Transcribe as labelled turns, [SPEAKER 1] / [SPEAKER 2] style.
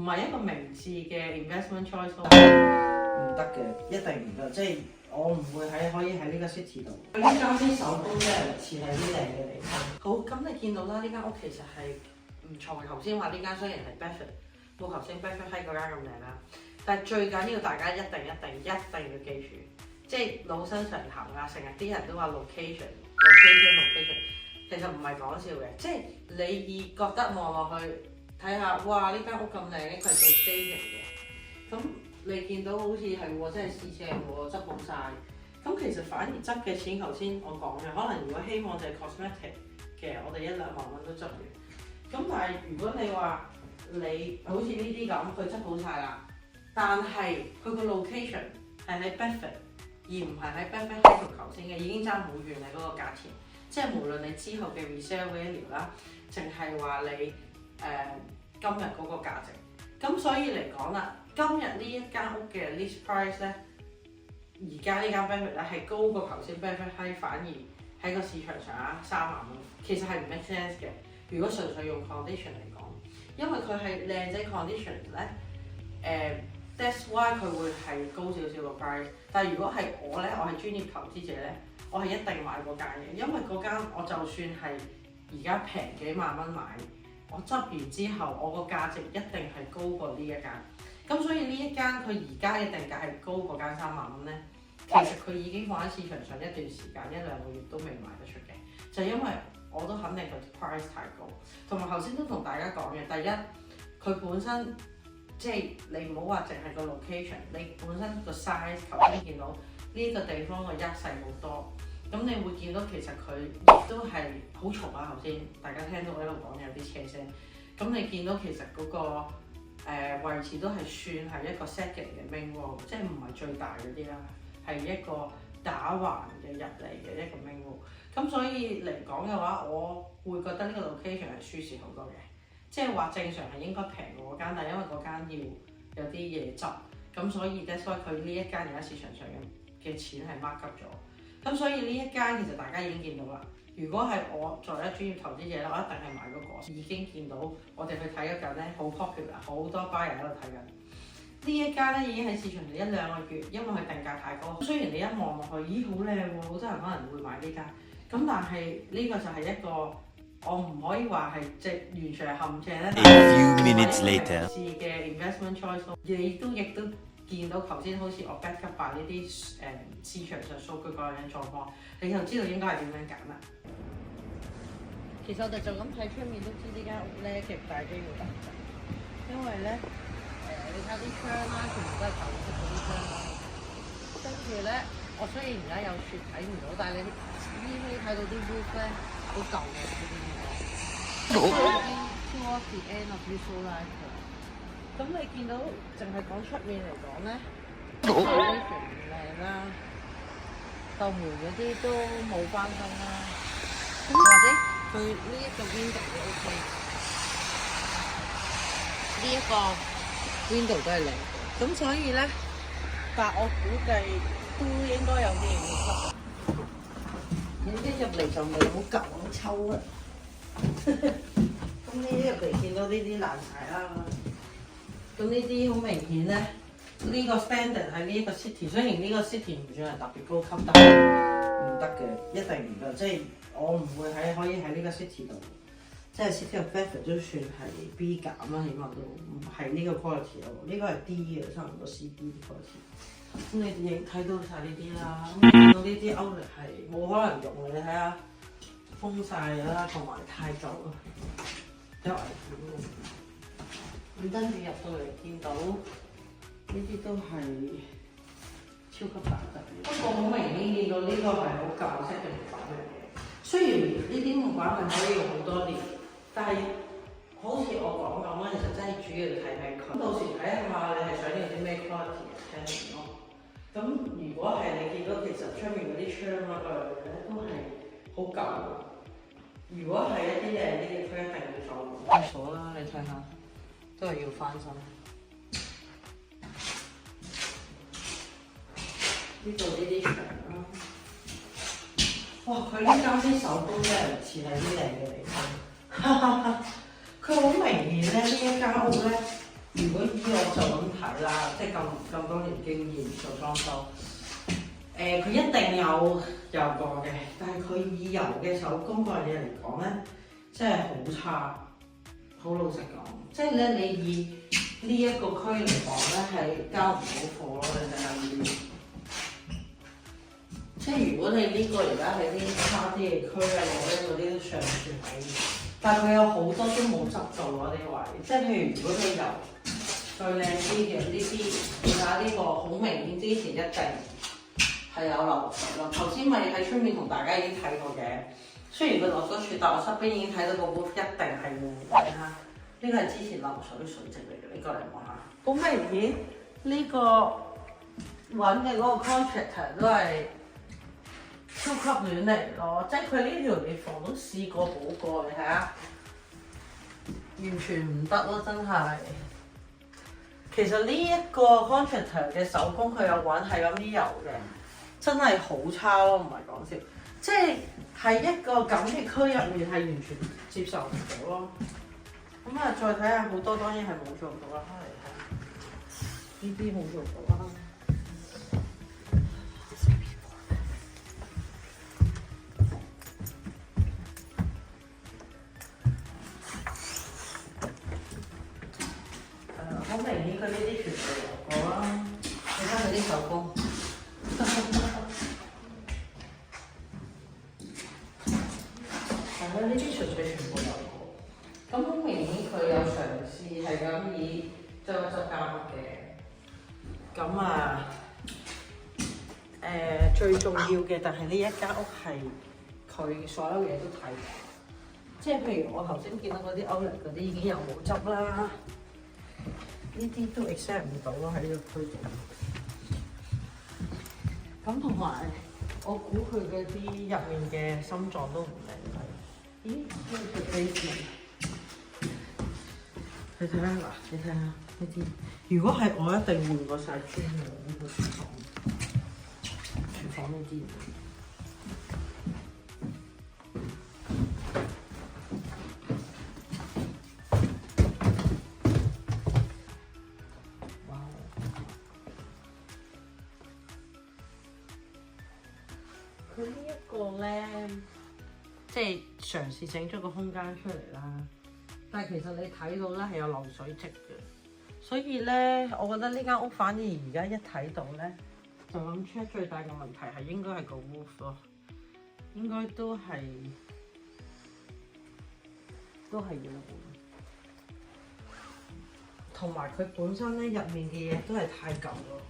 [SPEAKER 1] 係一個明智嘅 investment choice 咯。唔得嘅，一定唔得，即係我唔會可以喺呢個 city 度。呢間啲手工真係似係啲靚嘅地方。好，咁你見到啦，呢間屋其實係唔錯嘅。頭先話呢間雖然係 Bedford， 冇頭先 Bedford Heights 嗰間咁靚啦，但係最緊要大家一定要記住，即係老生常談啦，成日啲人都話 location， 其實唔係講笑嘅，即係你覺得望落去睇下，哇呢間屋咁靚，佢係做 staging 嘅，咁你見到好似係喎，真係試正喎，執好晒。咁其實反而執嘅錢，頭先我講嘅，可能如果希望就係 cosmetic 嘅，我哋1-2萬蚊都執完。咁但係如果你話你好似呢啲咁，佢執好晒啦，但係佢個 location 係喺 Bedford， 而唔係喺 Bedford Heights同頭先嘅，已經爭好遠啦嗰個價錢。即係無論你之後嘅 resale value 啦，淨係話你今日嗰個價值。咁所以嚟講啦，今日呢一間屋嘅 list price 咧，而家呢間 Bedford 咧係高過頭先 Bedford Heights， 反而喺個市場上啊3萬蚊，其實係唔 make sense 嘅。如果純粹用 condition 嚟講，因為佢係靚仔 condition 咧，that's why 佢會係高少少個 price。但係如果係我咧，我係專業投資者咧，我係一定買嗰間嘅，因為嗰間我就算係而家平幾萬蚊買，我執完之後我個價值一定係高過呢一間。咁所以呢一間佢而家嘅定價係高過間3萬蚊咧，其實佢已經放喺市場上一段時間1-2個月都未賣得出嘅，就係因為我都肯定佢 price 太高，同埋頭先都同大家講嘅，第一佢本身即係你唔好話淨係個 location， 你本身個 size 頭先見到呢個地方個一細好多，咁你會見到其實佢亦都係好嘈啊！頭先大家聽到我喺度講有啲車聲，咁你見到其實嗰個位置都係算係一個 second 嘅 main wall， 即係唔係最大嗰啲啦，係一個打橫嘅入嚟嘅一個 main wall。咁所以嚟講嘅話，我會覺得呢個 location 係舒適好多嘅，即係話正常係應該平過嗰間，但係因為嗰間要有啲嘢執，咁所以 that's why 佢呢一間而家市場上嘅錢係 mark up 咗。咁所以呢一間其實大家已經見到啦。如果係我作為一專業投資者咧，我一定係買嗰個。已經見到我哋去睇嗰間咧，好 popular， 好多 buyer 喺度睇緊。呢一間咧已經喺市場上1-2個月，因為佢定價太高。雖然你一望落去，咦好靚喎，好多人可能會買呢間。咁但係呢個就係一個我唔可以話係即完全係陷阱咧。
[SPEAKER 2] A few minutes later，
[SPEAKER 1] 嘅 investment choice， 亦都見到頭先好似我 back up 呢啲市場上數據嗰樣狀況，你就知道應該係點樣揀啦。其實我哋就咁睇出面都知呢間屋咧極大機會得㗎，因為咧你睇啲窗啦，全部都係舊式嗰啲窗啦。跟住咧，我雖然而家有雪睇唔到，但係你依稀睇到啲 roof 咧好舊嘅嗰啲嘢。Towards the end of useful life 㗎。咁你見到淨係講出面嚟講咧，foundation 唔靚啦，竇門嗰啲都冇翻新啦，咁或者佢呢一個 window 都 OK， 呢一個 window 都係靚嘅，咁所以咧，但我估計都應該有啲嘢要執。你一入嚟就未好舊咁抽啊！咁呢啲入嚟見到呢啲爛柴啦。咁呢啲好明顯咧，呢個 standard 喺呢一個 city， 雖然呢個 city 唔算係特別高級，但係唔得嘅，一定唔得。即係我唔會可以喺呢個 city 度，即係 City of Bedford 都算係 B 減啦，起碼都唔係呢個 quality 咯。呢個係 D 嘅，差唔多 CD quality。咁你亦睇到晒呢啲啦，咁見到呢啲 outlet 係冇可能用嘅，你睇下封晒啦，同埋太舊啦，有危險嘅。咁跟住入到嚟見到呢啲都係超級大得，不過好明顯見到呢個係好舊式嘅木板嚟嘅。雖然呢啲木板係可以用好多年，但係好似我講咁啦，其實真係主要睇睇佢。到時睇下你係想要啲咩 quality 嘅 tenant 咯。咁如果係你見到其實出面嗰啲窗啊咧都係好舊。如果係一啲靚啲嘅，佢一定要做廁所啦，你睇下。都係要翻新。呢度呢啲牆啦，哇！佢呢間啲手工真係似係啲靚嘅地方。佢好明顯咧，呢一間屋咧如果依我就咁睇啦，即係咁多年經驗做裝修，佢一定有油過嘅，但係佢以油嘅手工嗰樣嘢嚟講咧，真係好差。好老實講，即係咧你以呢一個區嚟講咧，係交唔到貨咯，你淨係要。即係如果你呢個而家喺啲差啲嘅區啊，或者嗰啲都尚算係，但係佢有好多都冇執到嗰啲位。即係譬如如果你油再靚啲嘅呢啲，而家呢個好明顯之前一定係有漏水咯。頭先咪喺出面同大家已經睇過嘅。雖然佢落咗雪，但我側邊已經睇到個 roof 一定係換嘅嚇。呢個係之前漏水水漬嚟嘅，你過嚟望下。好明顯呢個揾嘅嗰個 contractor 都係超級亂嚟咯，即係佢呢條裂縫都試過補過，你睇下，完全唔得咯，真係。其實呢一個 contractor 嘅手工佢有揾係咁啲油嘅，真係好差咯，唔係講笑。即係喺一個咁嘅區入面係完全接受唔到咯。咁啊，再睇下好多當然係冇做到啦，嚟睇呢啲冇做到啦。好明顯佢呢啲全部有過啦，你睇佢啲手工。呢啲純粹全部有過，咁好明顯佢有嘗試係咁以執間屋嘅。咁啊，最重要嘅，但係呢一間屋係佢所有嘢都睇過，即係譬如我頭先見到嗰啲歐力嗰啲已經有冇執啦，呢啲都 accept 唔到咯喺呢個區度。咁同埋我估佢嗰啲入面嘅心臟都唔靚。咦？呢個 basement， 你睇下嗱，你睇下呢啲。如果係我一定換過晒磚嘅呢個廚房呢啲。哇！佢呢一個咧〜即係嘗試整咗個空間出嚟啦，但係其實你睇到咧係有漏水跡嘅，所以咧我覺得呢間屋反而而家一睇到咧，就諗出最大嘅問題係應該係個 roof 咯，應該都係要換，同埋佢本身咧入面嘅嘢都係太舊咯。